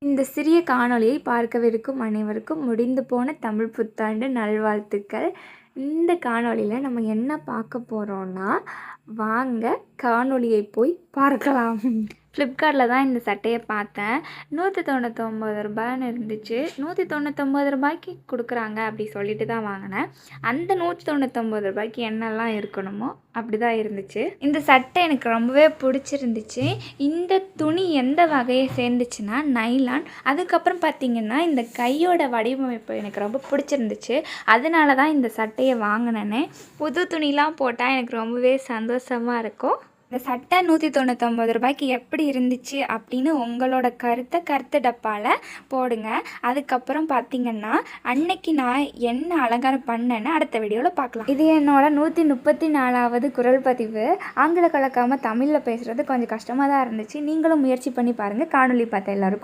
இந்த சிறிய காணொளியை பார்க்கவிருக்கும் அனைவருக்கும் முடிந்து போன தமிழ் புத்தாண்டு நல்வாழ்த்துக்கள். இந்த காணொளியில் நம்ம என்ன பார்க்க போகிறோன்னா, வாங்க காணொளியை போய் பார்க்கலாம். ஃப்ளிப்கார்ட்டில் தான் இந்த சட்டையை பார்த்தேன். 199 ரூபான்னு இருந்துச்சு. 199 ரூபாய்க்கு கொடுக்குறாங்க அப்படி சொல்லிட்டு தான் வாங்கினேன். அந்த 199 ரூபாய்க்கு என்னெல்லாம் இருக்கணுமோ அப்படி தான் இருந்துச்சு. இந்த சட்டை எனக்கு ரொம்பவே பிடிச்சிருந்துச்சு. இந்த துணி எந்த வகையை சேர்ந்துச்சுன்னா நைலான். அதுக்கப்புறம் பார்த்திங்கன்னா இந்த கையோட வடிவமைப்பு எனக்கு ரொம்ப பிடிச்சிருந்துச்சு. அதனால தான் இந்த சட்டையை வாங்கினேனே. புது துணிலாம் போட்டால் எனக்கு ரொம்பவே சந்தோஷமாக இருக்கும். இந்த சட்டை 199 ரூபாய்க்கு எப்படி இருந்துச்சு அப்படின்னு உங்களோட கருத்து டப்பாவில் போடுங்க. அதுக்கப்புறம் பார்த்திங்கன்னா அன்னைக்கு நான் என்ன அலங்காரம் பண்ணேன்னு அடுத்த வீடியோவில் பார்க்கலாம். இது என்னோட 134வது குரல் பதிவு. ஆங்கிலம் கலக்காமல் தமிழில் பேசுகிறது கொஞ்சம் கஷ்டமாக தான் இருந்துச்சு. நீங்களும் முயற்சி பண்ணி பாருங்கள். காணொலி பார்த்த எல்லாருக்கும்